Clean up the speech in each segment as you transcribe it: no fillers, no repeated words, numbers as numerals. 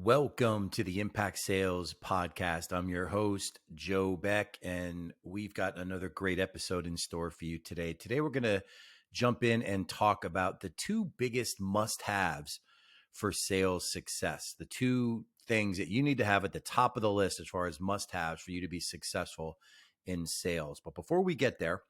Welcome to the Impact Sales Podcast. I'm your host, Joe Beck, and we've got another great episode in store for you today. Today, we're going to jump in and talk about the two biggest must-haves for sales success, the two things that you need to have at the top of the list as far as must-haves for you to be successful in sales. But before we get there,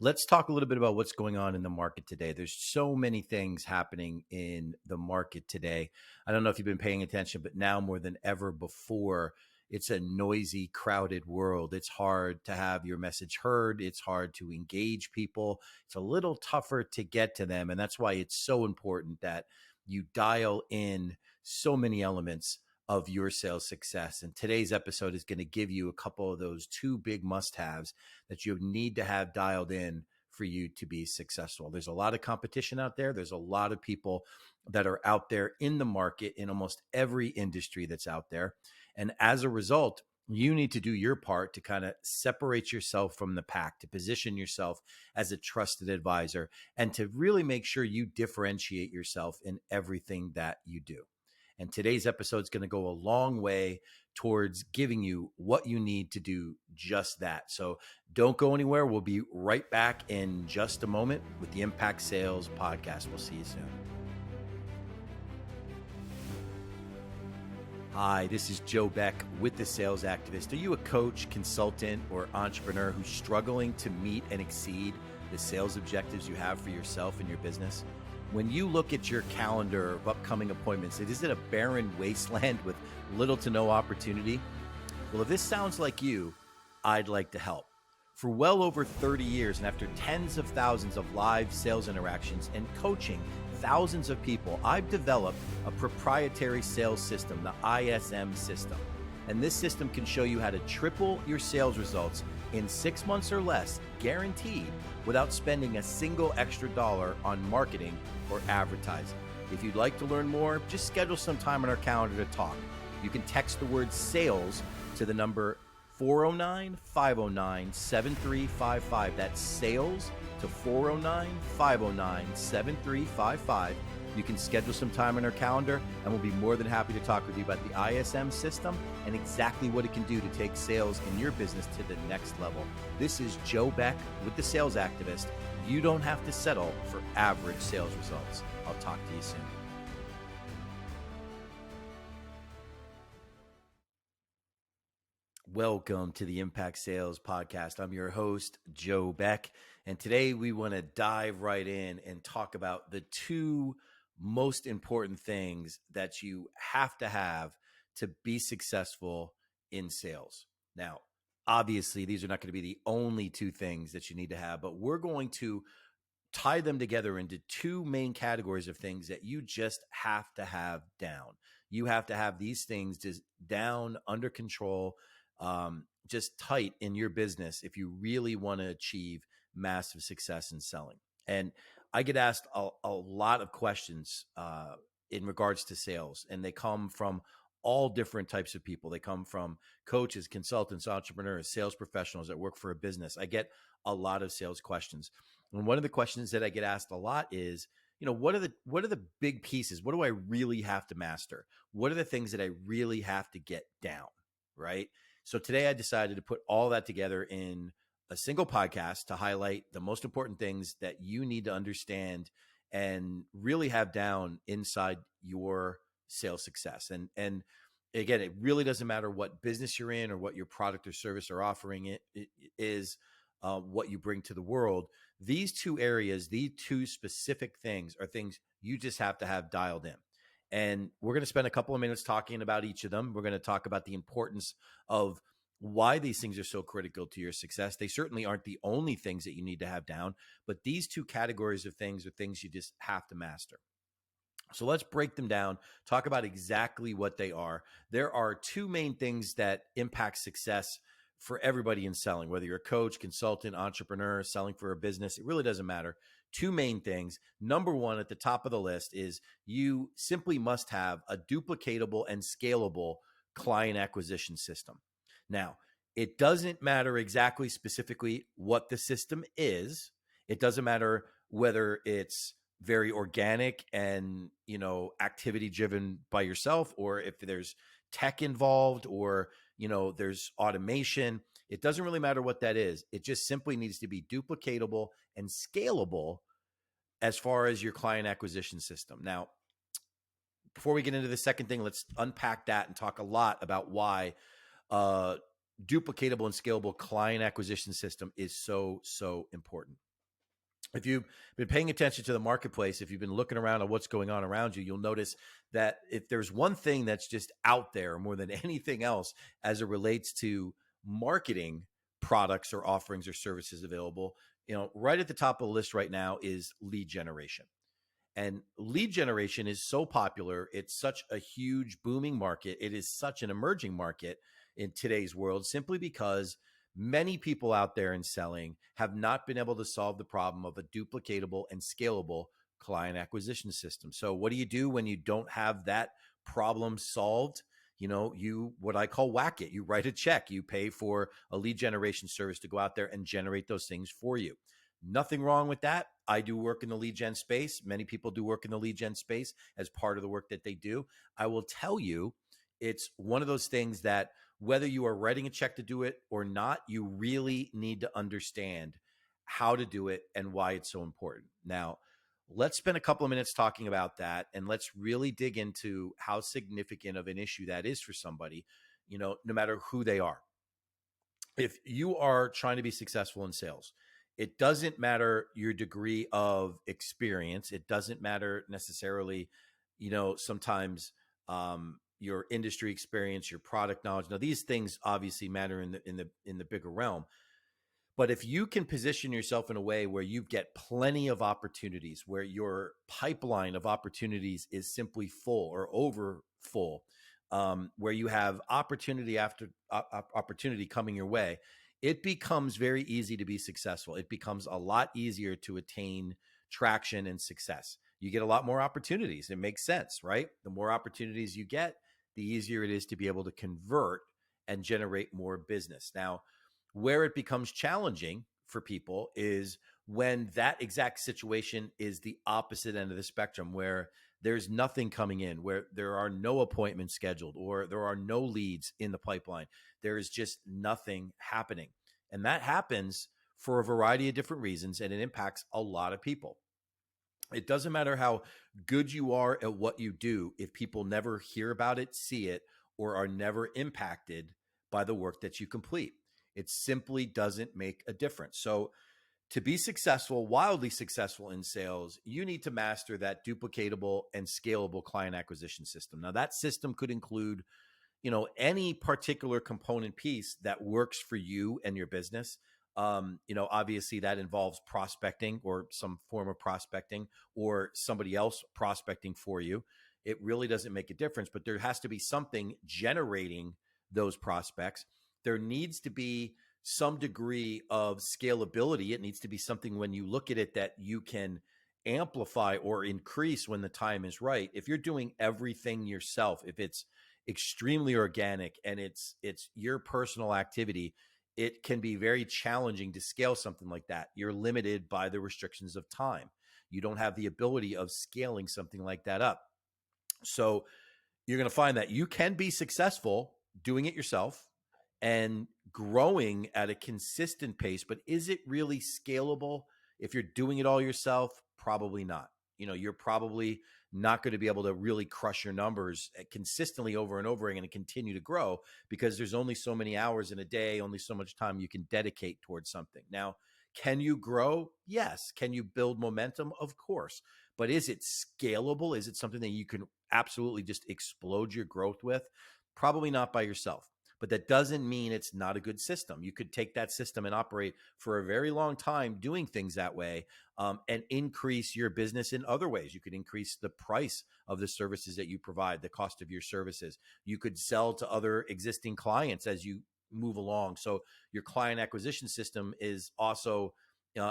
let's talk a little bit about what's going on in the market today. There's so many things happening in the market today. I don't know if you've been paying attention, but now more than ever before, it's a noisy, crowded world. It's hard to have your message heard. It's hard to engage people. It's a little tougher to get to them. And that's why it's so important that you dial in so many elements of your sales success. And today's episode is going to give you a couple of those two big must-haves that you need to have dialed in for you to be successful. There's a lot of competition out there. There's a lot of people that are out there in the market in almost every industry that's out there. And as a result, you need to do your part to kind of separate yourself from the pack, to position yourself as a trusted advisor, and to really make sure you differentiate yourself in everything that you do. And today's episode is going to go a long way towards giving you what you need to do just that. So don't go anywhere. We'll be right back in just a moment with the Impact Sales Podcast. We'll see you soon. Hi, this is Joe Beck with The Sales Activist. Are you a coach, consultant, or entrepreneur who's struggling to meet and exceed the sales objectives you have for yourself and your business? When you look at your calendar of upcoming appointments, is it a barren wasteland with little to no opportunity? Well, if this sounds like you, I'd like to help. For well over 30 years and after tens of thousands of live sales interactions and coaching thousands of people, I've developed a proprietary sales system, the ISM system. And this system can show you how to triple your sales results in 6 months or less, guaranteed, without spending a single extra dollar on marketing or advertising. If you'd like to learn more, just schedule some time on our calendar to talk. You can text the word sales to the number 409-509-7355. That's sales to 409-509-7355. You can schedule some time on our calendar, and we'll be more than happy to talk with you about the ISM system and exactly what it can do to take sales in your business to the next level. This is Joe Beck with The Sales Activist. You don't have to settle for average sales results. I'll talk to you soon. Welcome to the Impact Sales Podcast. I'm your host, Joe Beck, and today we want to dive right in and talk about the two most important things that you have to be successful in sales. Now, obviously, these are not going to be the only two things that you need to have, but we're going to tie them together into two main categories of things that you just have to have down. You have to have these things just down, under control, just tight in your business if you really want to achieve massive success in selling. And I get asked a lot of questions in regards to sales, and they come from all different types of people. They come from coaches, consultants, entrepreneurs, sales professionals that work for a business. I get a lot of sales questions. And one of the questions that I get asked a lot is, what are the big pieces? What do I really have to master? What are the things that I really have to get down, right? So today I decided to put all that together in a single podcast to highlight the most important things that you need to understand and really have down inside your sales success. And again, it really doesn't matter what business you're in or what your product or service are offering. It is what you bring to the world. These two areas, these two specific things are things you just have to have dialed in. And we're going to spend a couple of minutes talking about each of them. We're going to talk about the importance of why these things are so critical to your success. They certainly aren't the only things that you need to have down, but these two categories of things are things you just have to master. So let's break them down, talk about exactly what they are. There are two main things that impact success for everybody in selling, whether you're a coach, consultant, entrepreneur, selling for a business, it really doesn't matter. Two main things. Number one at the top of the list is you simply must have a duplicatable and scalable client acquisition system. Now, it doesn't matter exactly specifically what the system is. It doesn't matter whether it's very organic and, activity driven by yourself, or if there's tech involved, or, there's automation. It doesn't really matter what that is. It just simply needs to be duplicatable and scalable as far as your client acquisition system. Now, before we get into the second thing, let's unpack that and talk a lot about why uh, duplicatable and scalable client acquisition system is so important. If you've been paying attention to the marketplace, if you've been looking around at what's going on around you, you'll notice that if there's one thing that's just out there more than anything else as it relates to marketing products or offerings or services available, right at the top of the list right now is lead generation. And lead generation is so popular. It's such a huge booming market. It is such an emerging market in today's world, simply because many people out there in selling have not been able to solve the problem of a duplicatable and scalable client acquisition system. So what do you do when you don't have that problem solved? You, what I call, whack it. You write a check, you pay for a lead generation service to go out there and generate those things for you. Nothing wrong with that. I do work in the lead gen space. Many people do work in the lead gen space as part of the work that they do. I will tell you, it's one of those things that whether you are writing a check to do it or not, you really need to understand how to do it and why it's so important. Now, let's spend a couple of minutes talking about that, and let's really dig into how significant of an issue that is for somebody, no matter who they are. If you are trying to be successful in sales, it doesn't matter your degree of experience. It doesn't matter necessarily, sometimes your industry experience, your product knowledge. Now, these things obviously matter in the bigger realm. But if you can position yourself in a way where you get plenty of opportunities, where your pipeline of opportunities is simply full or over full, where you have opportunity after opportunity coming your way, it becomes very easy to be successful. It becomes a lot easier to attain traction and success. You get a lot more opportunities. It makes sense, right? The more opportunities you get, the easier it is to be able to convert and generate more business. Now, where it becomes challenging for people is when that exact situation is the opposite end of the spectrum, where there's nothing coming in, where there are no appointments scheduled, or there are no leads in the pipeline. There is just nothing happening. And that happens for a variety of different reasons, and it impacts a lot of people. It doesn't matter how good you are at what you do if people never hear about it, see it, or are never impacted by the work that you complete. It simply doesn't make a difference. So to be successful, wildly successful in sales, you need to master that duplicatable and scalable client acquisition system. Now, that system could include, any particular component piece that works for you and your business. Obviously that involves prospecting or some form of prospecting, or somebody else prospecting for you. It really doesn't make a difference, but there has to be something generating those prospects. There needs to be some degree of scalability. It needs to be something, when you look at it, that you can amplify or increase when the time is right. If you're doing everything yourself, if it's extremely organic and it's your personal activity, it can be very challenging to scale something like that. You're limited by the restrictions of time. You don't have the ability of scaling something like that up. So you're going to find that you can be successful doing it yourself and growing at a consistent pace, but is it really scalable? If you're doing it all yourself, probably not. You're probably not going to be able to really crush your numbers consistently over and over again and continue to grow, because there's only so many hours in a day, only so much time you can dedicate towards something. Now, can you grow? Yes. Can you build momentum? Of course. But is it scalable? Is it something that you can absolutely just explode your growth with? Probably not by yourself. But that doesn't mean it's not a good system. You could take that system and operate for a very long time doing things that way, and increase your business in other ways. You could increase the price of the services that you provide, the cost of your services. You could sell to other existing clients as you move along. So your client acquisition system is also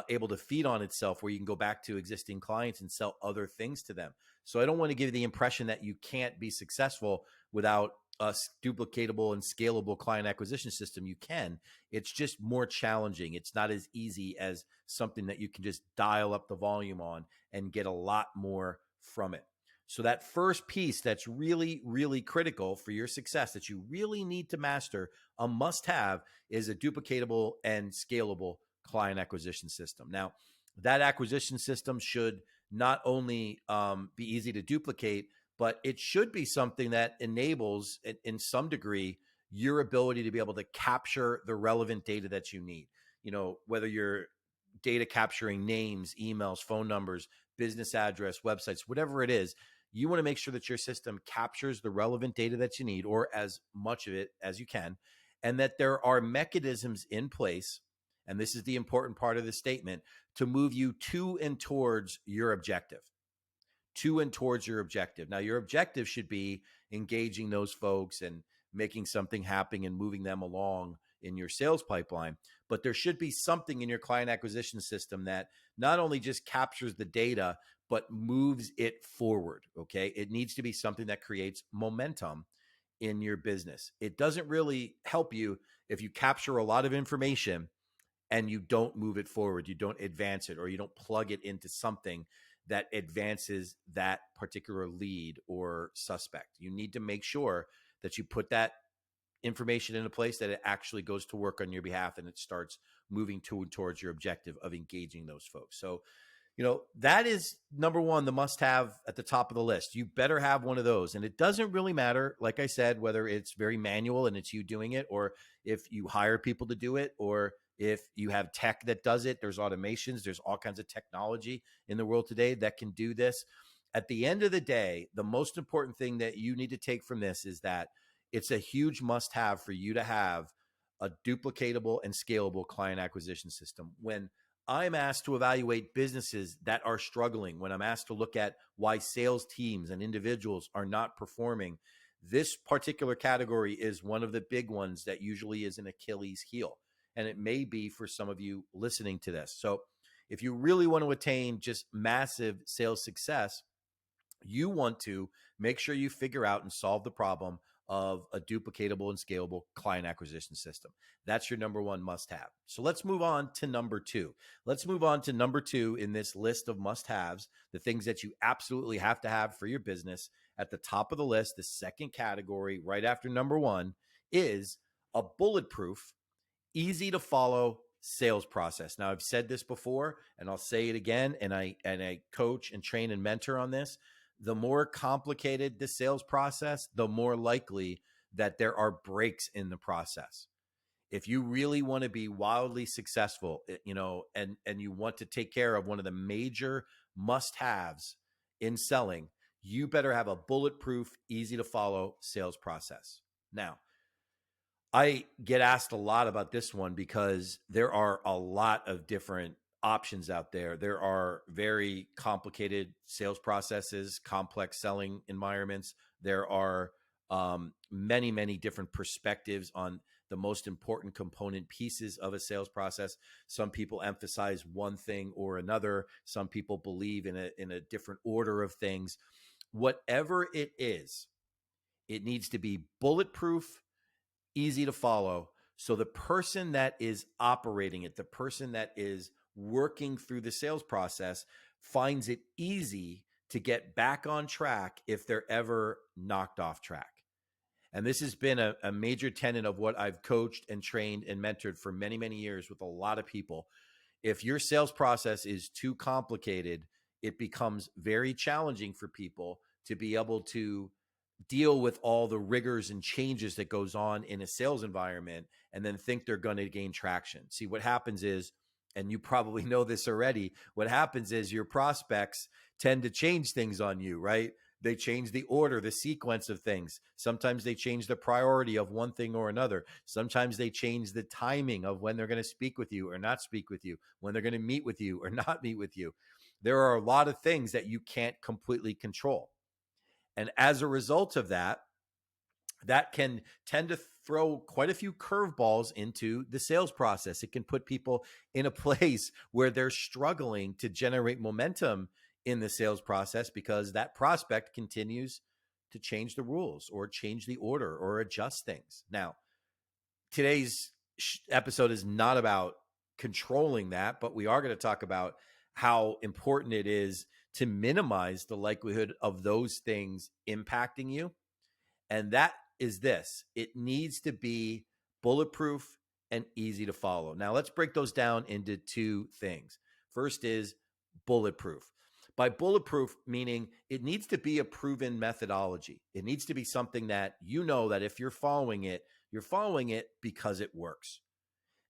able to feed on itself, where you can go back to existing clients and sell other things to them. So I don't want to give you the impression that you can't be successful without a duplicatable and scalable client acquisition system. You can. It's just more challenging. It's not as easy as something that you can just dial up the volume on and get a lot more from it. So that first piece that's really, really critical for your success, that you really need to master, a must-have, is a duplicatable and scalable client acquisition system. Now, that acquisition system should not only be easy to duplicate, but it should be something that enables, in some degree, your ability to be able to capture the relevant data that you need. Whether you're data capturing names, emails, phone numbers, business address, websites, whatever it is, you want to make sure that your system captures the relevant data that you need, or as much of it as you can, and that there are mechanisms in place, and this is the important part of the statement, to move you to and towards your objective. Now, your objective should be engaging those folks and making something happen and moving them along in your sales pipeline. But there should be something in your client acquisition system that not only just captures the data, but moves it forward. Okay. It needs to be something that creates momentum in your business. It doesn't really help you if you capture a lot of information and you don't move it forward, you don't advance it, or you don't plug it into something that advances that particular lead or suspect. You need to make sure that you put that information in a place that it actually goes to work on your behalf and it starts moving towards your objective of engaging those folks. So, that is number one, the must have at the top of the list. You better have one of those. And it doesn't really matter, like I said, whether it's very manual and it's you doing it, or if you hire people to do it, or if you have tech that does it. There's automations, there's all kinds of technology in the world today that can do this. At the end of the day, the most important thing that you need to take from this is that it's a huge must have for you to have a duplicatable and scalable client acquisition system. When I'm asked to evaluate businesses that are struggling, when I'm asked to look at why sales teams and individuals are not performing, this particular category is one of the big ones that usually is an Achilles heel. And it may be for some of you listening to this. So if you really want to attain just massive sales success, you want to make sure you figure out and solve the problem of a duplicatable and scalable client acquisition system. That's your number one must-have. So let's move on to number two. Let's move on to number two in this list of must-haves, the things that you absolutely have to have for your business. At the top of the list, the second category, right after number one, is a bulletproof, easy to follow sales process. Now, I've said this before, and I'll say it again, and I coach and train and mentor on this. The more complicated the sales process, the more likely that there are breaks in the process. If you really want to be wildly successful, and you want to take care of one of the major must-haves in selling, you better have a bulletproof, easy to follow sales process. Now, I get asked a lot about this one because there are a lot of different options out there. There are very complicated sales processes, complex selling environments. There are many, many different perspectives on the most important component pieces of a sales process. Some people emphasize one thing or another. Some people believe in a different order of things. Whatever it is, it needs to be bulletproof, easy to follow. So the person that is operating it, the person that is working through the sales process, finds it easy to get back on track if they're ever knocked off track. And this has been a major tenet of what I've coached and trained and mentored for many, many years with a lot of people. If your sales process is too complicated, it becomes very challenging for people to be able to deal with all the rigors and changes that goes on in a sales environment and then think they're going to gain traction. See, what happens is, and you probably know this already, what happens is your prospects tend to change things on you, right? They change the order, the sequence of things. Sometimes they change the priority of one thing or another. Sometimes they change the timing of when they're going to speak with you or not speak with you, when they're going to meet with you or not meet with you. There are a lot of things that you can't completely control. And as a result of that, that can tend to throw quite a few curveballs into the sales process. It can put people in a place where they're struggling to generate momentum in the sales process because that prospect continues to change the rules or change the order or adjust things. Now, today's episode is not about controlling that, but we are going to talk about how important it is to minimize the likelihood of those things impacting you. And that is this: it needs to be bulletproof and easy to follow. Now, let's break those down into two things. First is bulletproof. By bulletproof, meaning it needs to be a proven methodology. It needs to be something that you know that if you're following it because it works.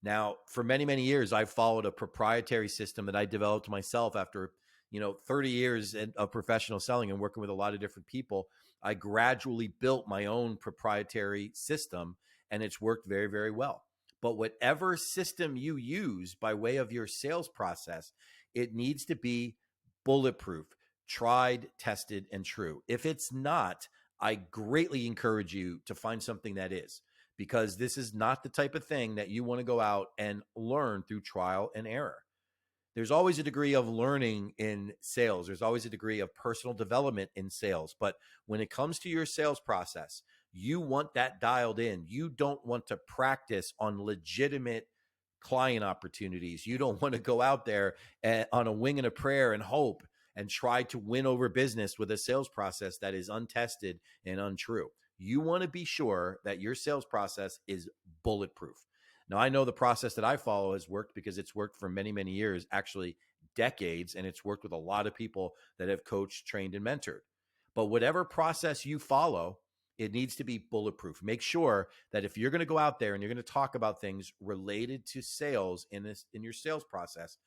Now, for many, many years, I've followed a proprietary system that I developed myself after, 30 years of professional selling and working with a lot of different people. I gradually built my own proprietary system, and it's worked very, very well. But whatever system you use by way of your sales process, it needs to be bulletproof, tried, tested, and true. If it's not, I greatly encourage you to find something that is, because this is not the type of thing that you want to go out and learn through trial and error. There's always a degree of learning in sales. There's always a degree of personal development in sales. But when it comes to your sales process, you want that dialed in. You don't want to practice on legitimate client opportunities. You don't want to go out there on a wing and a prayer and hope and try to win over business with a sales process that is untested and untrue. You want to be sure that your sales process is bulletproof. Now, I know the process that I follow has worked because it's worked for many, many years, actually decades, and it's worked with a lot of people that have coached, trained, and mentored. But whatever process you follow, it needs to be bulletproof. Make sure that if you're going to go out there and you're going to talk about things related to sales in your sales process,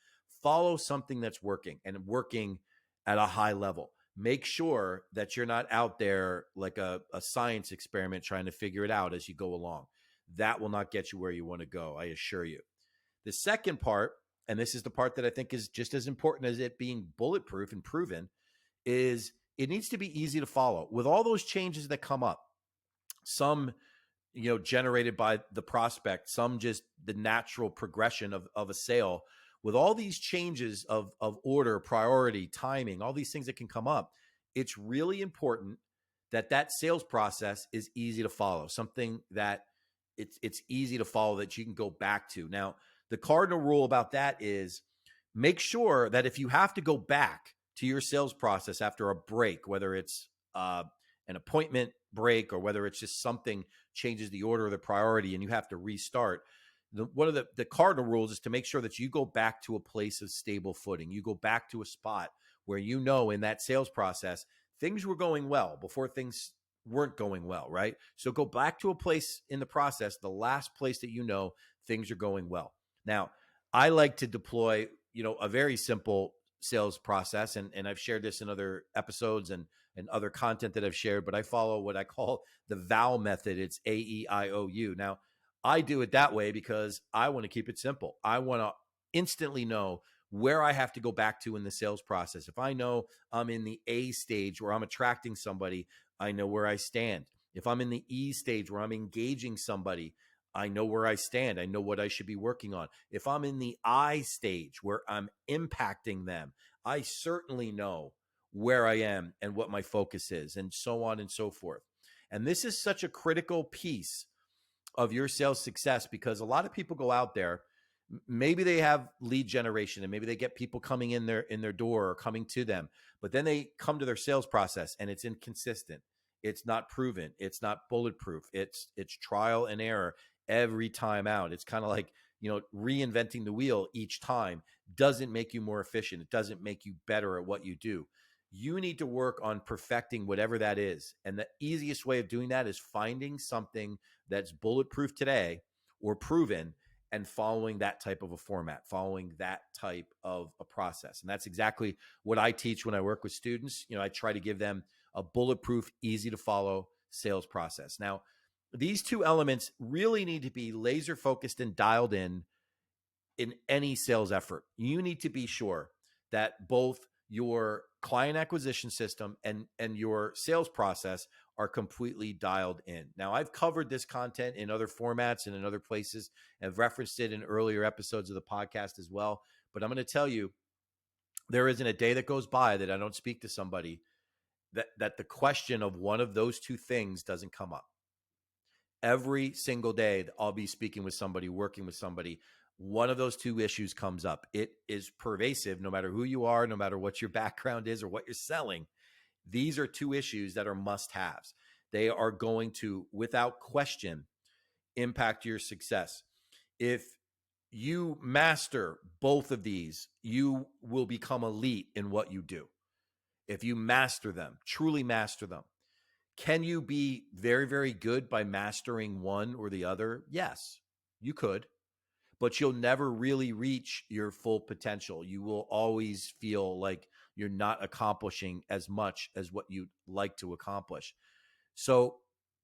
follow something that's working and working at a high level. Make sure that you're not out there like a science experiment trying to figure it out as you go along. That will not get you where you want to go, I assure you. The second part, and this is the part that I think is just as important as it being bulletproof and proven, is it needs to be easy to follow. With all those changes that come up, some generated by the prospect, some just the natural progression of a sale. With all these changes of order, priority, timing, all these things that can come up, it's really important that sales process is easy to follow, something that it's easy to follow that you can go back to. Now, the cardinal rule about that is make sure that if you have to go back to your sales process after a break, whether it's an appointment break or whether it's just something changes the order or the priority and you have to restart, one of the cardinal rules is to make sure that you go back to a place of stable footing. You go back to a spot where in that sales process, things were going well before things weren't going well, right? So go back to a place in the process, the last place that things are going well. Now, I like to deploy, a very simple sales process, and I've shared this in other episodes and other content that I've shared, but I follow what I call the VOW method. It's AEIOU. Now, I do it that way because I want to keep it simple. I want to instantly know where I have to go back to in the sales process. If I know I'm in the A stage where I'm attracting somebody, I know where I stand. If I'm in the E stage where I'm engaging somebody, I know where I stand. I know what I should be working on. If I'm in the I stage where I'm impacting them, I certainly know where I am and what my focus is, and so on and so forth. And this is such a critical piece of your sales success because a lot of people go out there, maybe they have lead generation and maybe they get people coming in their door or coming to them, but then they come to their sales process and it's inconsistent. It's not proven. It's not bulletproof. It's trial and error every time out. It's kind of like, reinventing the wheel each time doesn't make you more efficient. It doesn't make you better at what you do. You need to work on perfecting whatever that is. And the easiest way of doing that is finding something that's bulletproof today or proven and following that type of a format, following that type of a process. And that's exactly what I teach when I work with students. I try to give them a bulletproof, easy to follow sales process. Now, these two elements really need to be laser focused and dialed in any sales effort. You need to be sure that both your client acquisition system and your sales process are completely dialed in. Now, I've covered this content in other formats and in other places. I've referenced it in earlier episodes of the podcast as well. But I'm going to tell you, there isn't a day that goes by that I don't speak to somebody that the question of one of those two things doesn't come up. Every single day, I'll be speaking with somebody, working with somebody. One of those two issues comes up. It is pervasive, no matter who you are, no matter what your background is or what you're selling. These are two issues that are must-haves. They are going to, without question, impact your success. If you master both of these, you will become elite in what you do. If you master them, truly master them. Can you be very, very good by mastering one or the other? Yes, you could, but you'll never really reach your full potential. You will always feel like you're not accomplishing as much as what you'd like to accomplish. So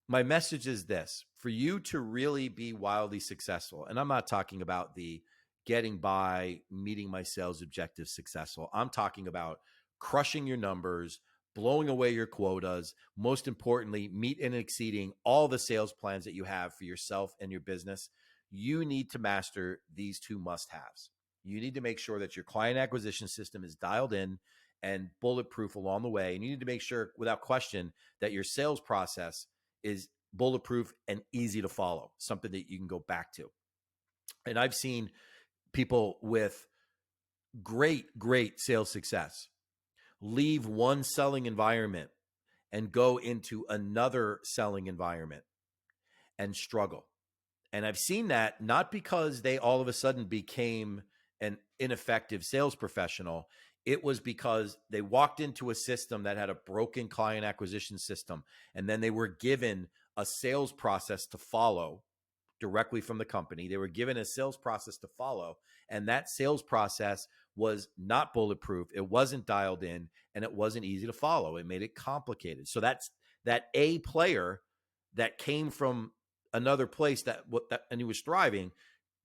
my message is this: for you to really be wildly successful, and I'm not talking about the getting by, meeting my sales objectives successful. I'm talking about crushing your numbers, blowing away your quotas, most importantly, meet and exceeding all the sales plans that you have for yourself and your business. You need to master these two must-haves. You need to make sure that your client acquisition system is dialed in and bulletproof along the way. And you need to make sure, without question, that your sales process is bulletproof and easy to follow, something that you can go back to. And I've seen people with great sales success leave one selling environment and go into another selling environment and struggle. And I've seen that not because they all of a sudden became an ineffective sales professional. It was because they walked into a system that had a broken client acquisition system, and then they were given a sales process to follow directly from the company. They were given a sales process to follow, and that sales process was not bulletproof. It wasn't dialed in, and it wasn't easy to follow. It made it complicated. So that's that A player that came from another place and he was thriving,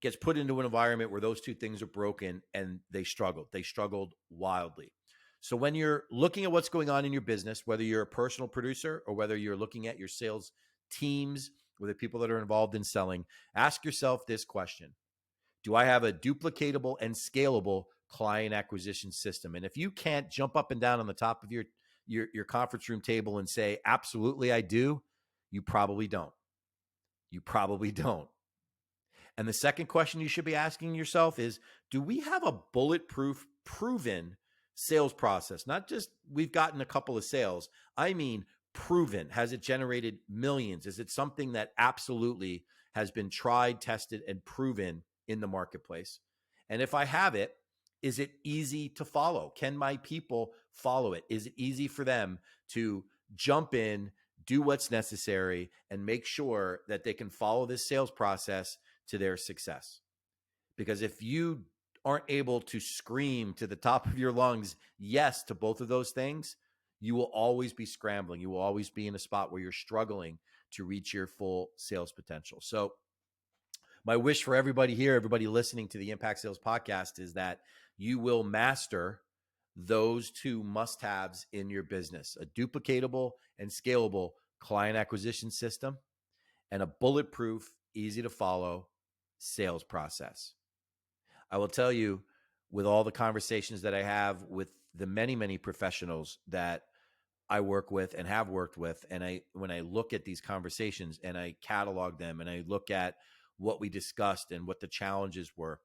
gets put into an environment where those two things are broken, and they struggled. They struggled wildly. So when you're looking at what's going on in your business, whether you're a personal producer or whether you're looking at your sales teams or the people that are involved in selling, ask yourself this question: do I have a duplicatable and scalable client acquisition system? And if you can't jump up and down on the top of your conference room table and say, absolutely, I do, you probably don't. You probably don't. And the second question you should be asking yourself is, do we have a bulletproof, proven sales process? Not just we've gotten a couple of sales. I mean, proven. Has it generated millions? Is it something that absolutely has been tried, tested, and proven in the marketplace? And if I have it, is it easy to follow? Can my people follow it? Is it easy for them to jump in, do what's necessary, and make sure that they can follow this sales process to their success? Because if you aren't able to scream to the top of your lungs yes to both of those things, you will always be scrambling. You will always be in a spot where you're struggling to reach your full sales potential. So my wish for everybody here, everybody listening to the Impact Sales Podcast, is that you will master those two must-haves in your business: a duplicatable and scalable client acquisition system and a bulletproof, easy to follow sales process. I will tell you, with all the conversations that I have with the many professionals that I work with and have worked with, and when I look at these conversations and I catalog them and I look at what we discussed and what the challenges were,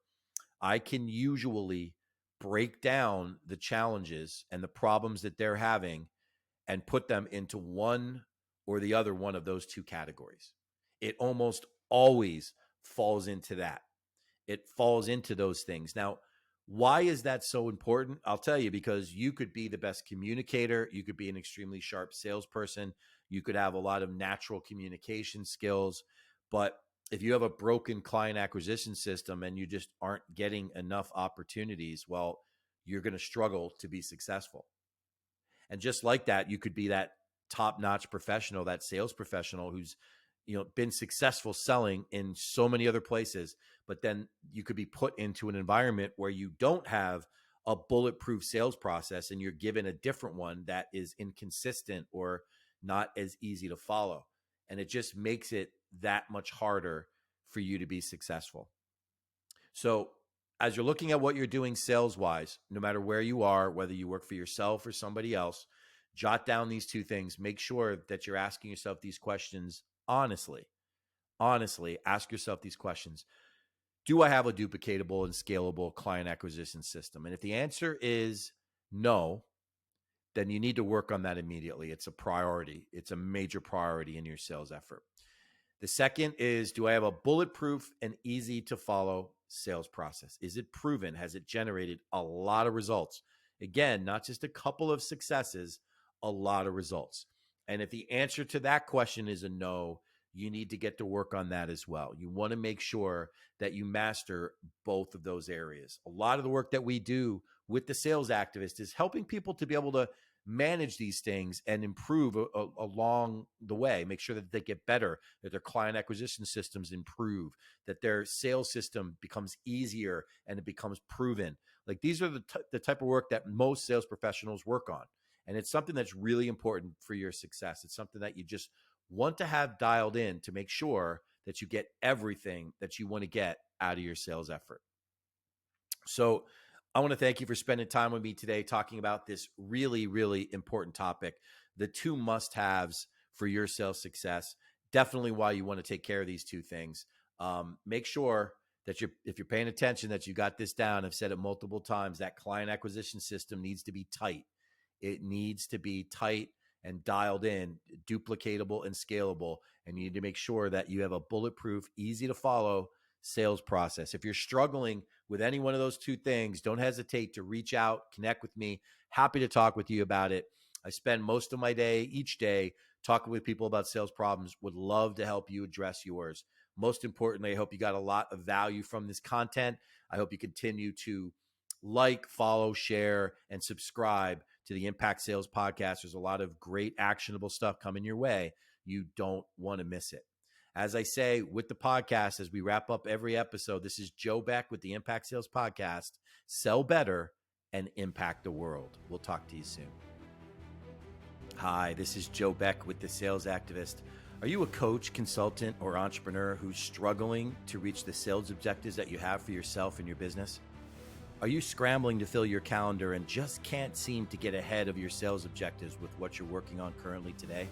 I can usually break down the challenges and the problems that they're having and put them into one or the other one of those two categories. It almost always falls into that. It falls into those things. Now, why is that so important? I'll tell you, because you could be the best communicator. You could be an extremely sharp salesperson. You could have a lot of natural communication skills. But if you have a broken client acquisition system and you just aren't getting enough opportunities, well, you're going to struggle to be successful. And just like that, you could be that top-notch professional, that sales professional who's been successful selling in so many other places, but then you could be put into an environment where you don't have a bulletproof sales process and you're given a different one that is inconsistent or not as easy to follow. And it just makes it that much harder for you to be successful. So as you're looking at what you're doing sales-wise, no matter where you are, whether you work for yourself or somebody else, jot down these two things. Make sure that you're asking yourself these questions honestly. Honestly, ask yourself these questions. Do I have a duplicatable and scalable client acquisition system? And if the answer is no, then you need to work on that immediately. It's a priority. It's a major priority in your sales effort. The second is, do I have a bulletproof and easy to follow sales process? Is it proven? Has it generated a lot of results? Again, not just a couple of successes, a lot of results. And if the answer to that question is a no, you need to get to work on that as well. You want to make sure that you master both of those areas. A lot of the work that we do with the sales activist is helping people to be able to manage these things and improve along the way, make sure that they get better, that their client acquisition systems improve, that their sales system becomes easier and it becomes proven. Like these are the type of work that most sales professionals work on. And it's something that's really important for your success. It's something that you just want to have dialed in to make sure that you get everything that you want to get out of your sales effort. So I want to thank you for spending time with me today talking about this really, really important topic, the two must-haves for your sales success. Definitely why you want to take care of these two things. Make sure that if you're paying attention, that you got this down. I've said it multiple times, that client acquisition system needs to be tight. It needs to be tight and dialed in, duplicatable and scalable. And you need to make sure that you have a bulletproof, easy to follow sales process. If you're struggling with any one of those two things, don't hesitate to reach out, connect with me. Happy to talk with you about it. I spend most of my day, each day, talking with people about sales problems. Would love to help you address yours. Most importantly, I hope you got a lot of value from this content. I hope you continue to like, follow, share, and subscribe to the Impact Sales Podcast. There's a lot of great actionable stuff coming your way. You don't want to miss it. As I say with the podcast, as we wrap up every episode, this is Joe Beck with the Impact Sales Podcast. Sell better and impact the world. We'll talk to you soon. Hi, this is Joe Beck with the Sales Activist. Are you a coach, consultant, or entrepreneur who's struggling to reach the sales objectives that you have for yourself and your business? Are you scrambling to fill your calendar and just can't seem to get ahead of your sales objectives with what you're working on currently today?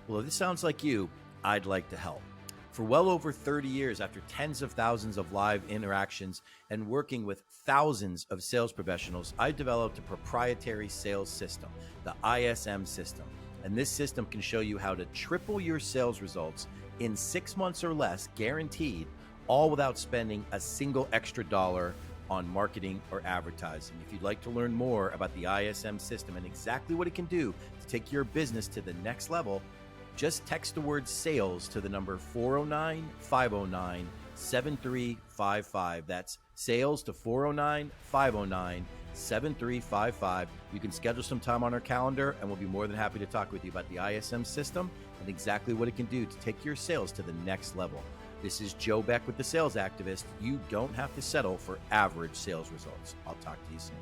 Well, if this sounds like you, I'd like to help. For well over 30 years, after tens of thousands of live interactions and working with thousands of sales professionals, I developed a proprietary sales system, the ISM system. And this system can show you how to triple your sales results in 6 months or less, guaranteed, all without spending a single extra dollar on marketing or advertising. If you'd like to learn more about the ISM system and exactly what it can do to take your business to the next level, just text the word sales to the number 409-509-7355. That's sales to 409-509-7355. You can schedule some time on our calendar and we'll be more than happy to talk with you about the ISM system and exactly what it can do to take your sales to the next level. This is Joe Beck with the Sales Activist. You don't have to settle for average sales results. I'll talk to you soon.